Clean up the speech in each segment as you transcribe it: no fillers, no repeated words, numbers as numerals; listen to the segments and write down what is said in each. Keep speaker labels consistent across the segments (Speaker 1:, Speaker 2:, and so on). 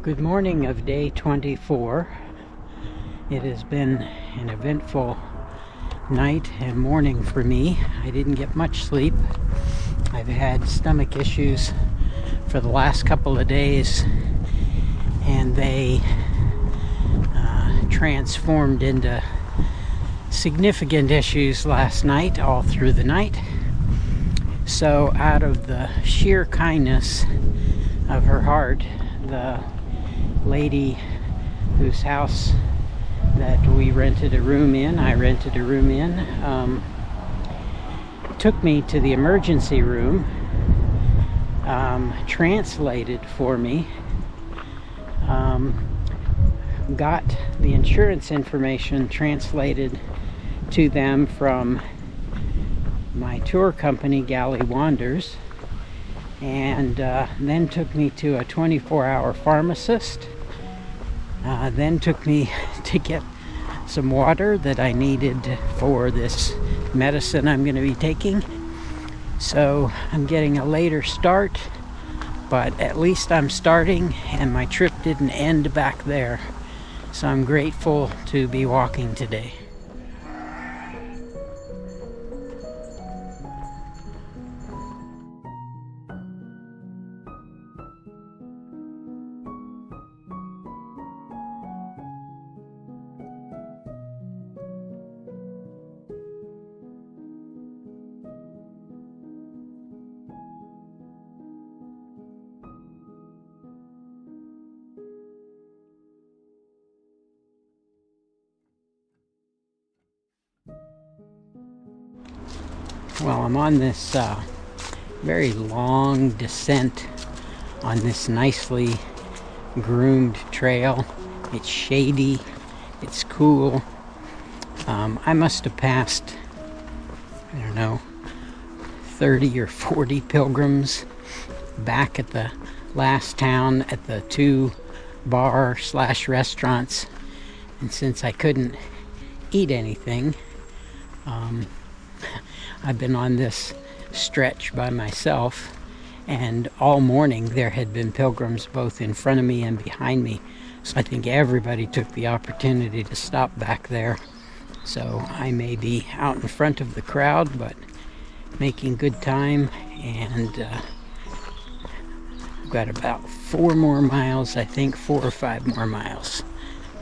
Speaker 1: Good morning of day 24. It has been an eventful night and morning for me. I didn't get much sleep. I've had stomach issues for the last couple of days, and they transformed into significant issues last night, all through the night. So out of the sheer kindness of her heart, the lady whose house that we rented a room in, took me to the emergency room, translated for me, got the insurance information translated to them from my tour company, Galley Wanders, and then took me to a 24-hour pharmacist. Then took me to get some water that I needed for this medicine I'm going to be taking. So I'm getting a later start, but at least I'm starting, and my trip didn't end back there. So I'm grateful to be walking today. Well, I'm on this very long descent on this nicely groomed trail. It's shady, it's cool. I must have passed, 30 or 40 pilgrims back at the last town at the 2 bar/restaurants. And since I couldn't eat anything, I've been on this stretch by myself, and all morning there had been pilgrims both in front of me and behind me. So I think everybody took the opportunity to stop back there. So I may be out in front of the crowd, but making good time, and I've got about 4 more miles, I think 4 or 5 more miles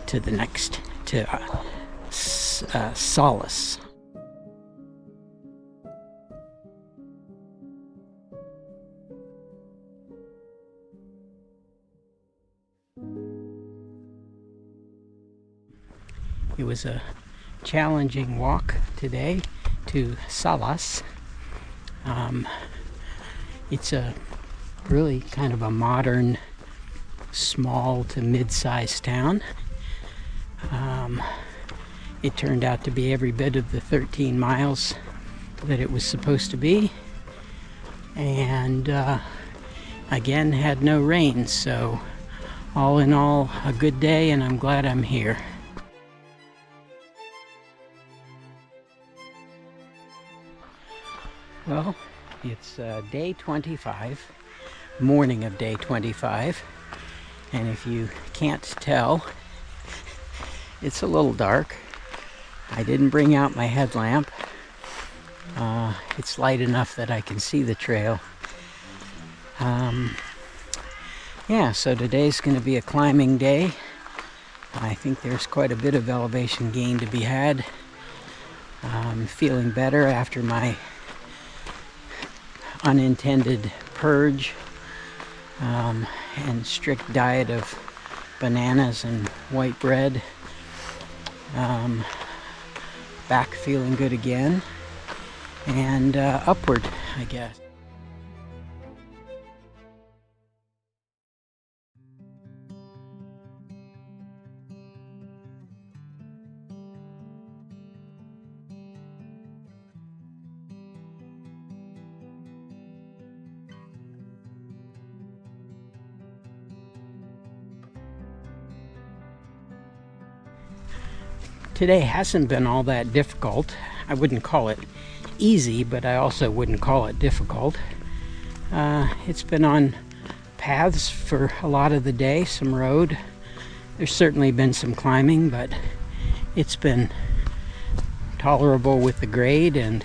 Speaker 1: to the next, to Salas. It was a challenging walk today to Salas. It's a really kind of a modern, small to mid-sized town. It turned out to be every bit of the 13 miles that it was supposed to be, and again had no rain, so all in all a good day, and I'm glad I'm here. Well, it's day 25, morning of day 25, and if you can't tell, it's a little dark. I didn't bring out my headlamp. It's light enough that I can see the trail. So today's going to be a climbing day. I think there's quite a bit of elevation gain to be had. I'm feeling better after my unintended purge and strict diet of bananas and white bread. Back feeling good again, and upward, I guess. Today hasn't been all that difficult. I wouldn't call it easy, but I also wouldn't call it difficult. It's been on paths for a lot of the day, some road. There's certainly been some climbing, but it's been tolerable with the grade, and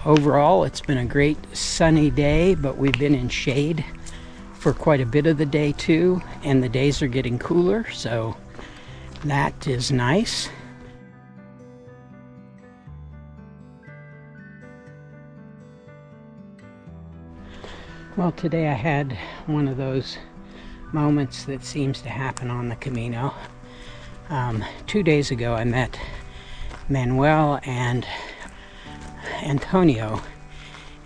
Speaker 1: overall it's been a great sunny day, but we've been in shade for quite a bit of the day too, and the days are getting cooler, so that is nice. Well, today I had one of those moments that seems to happen on the Camino. 2 days ago I met Manuel and Antonio,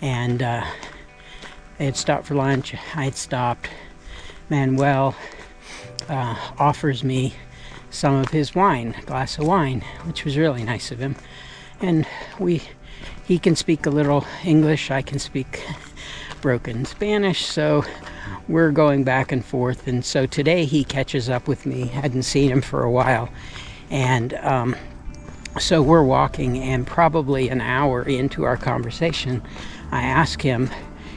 Speaker 1: and they had stopped for lunch. I had stopped. Manuel offers me some of his wine, a glass of wine, which was really nice of him. And he can speak a little English, I can speak broken Spanish, so we're going back and forth. And so today he catches up with me. Hadn't seen him for a while, and so we're walking, and probably an hour into our conversation I asked him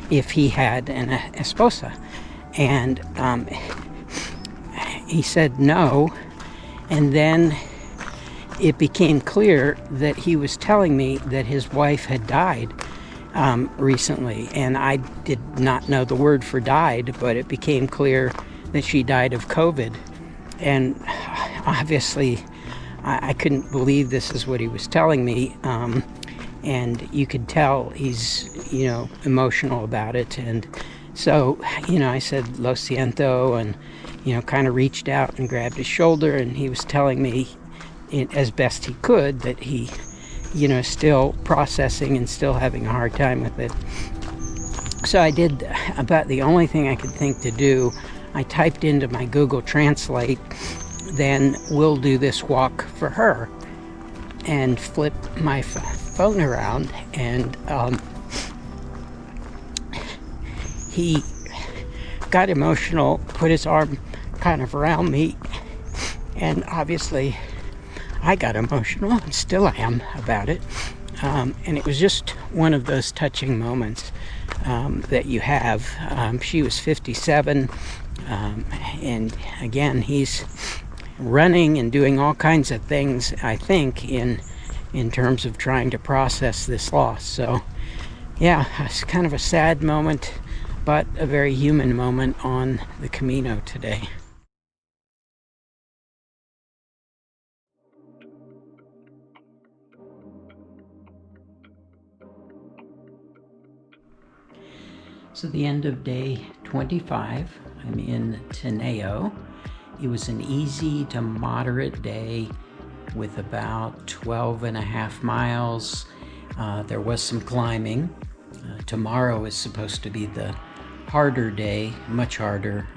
Speaker 1: if he had an esposa, and he said no. And then it became clear that he was telling me that his wife had died recently, and I did not know the word for died, but it became clear that she died of COVID. And obviously I couldn't believe this is what he was telling me, and you could tell he's, emotional about it. And so, I said lo siento, and kind of reached out and grabbed his shoulder, and he was telling me as best he could that he still processing and still having a hard time with it. So I did about the only thing I could think to do. I typed into my Google Translate, then we'll do this walk for her, and flip my phone around, and he got emotional, put his arm kind of around me, and obviously I got emotional, and still I am about it. And it was just one of those touching moments that you have. She was 57, and again, he's running and doing all kinds of things, I think, in terms of trying to process this loss. So yeah, it's kind of a sad moment, but a very human moment on the Camino today. So the end of day 25, I'm in Tineo. It was an easy to moderate day with about 12 and a half miles. There was some climbing. Tomorrow is supposed to be the harder day, much harder.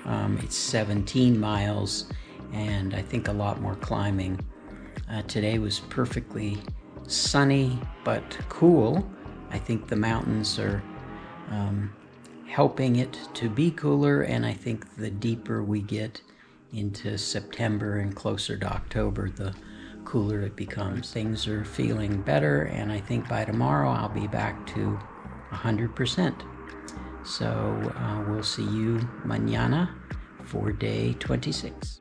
Speaker 1: It's 17 miles, and I think a lot more climbing. Today was perfectly sunny but cool. I think the mountains are helping it to be cooler, and I think the deeper we get into September and closer to October, the cooler it becomes. Things are feeling better, and I think by tomorrow I'll be back to 100%. So we'll see you mañana for day 26.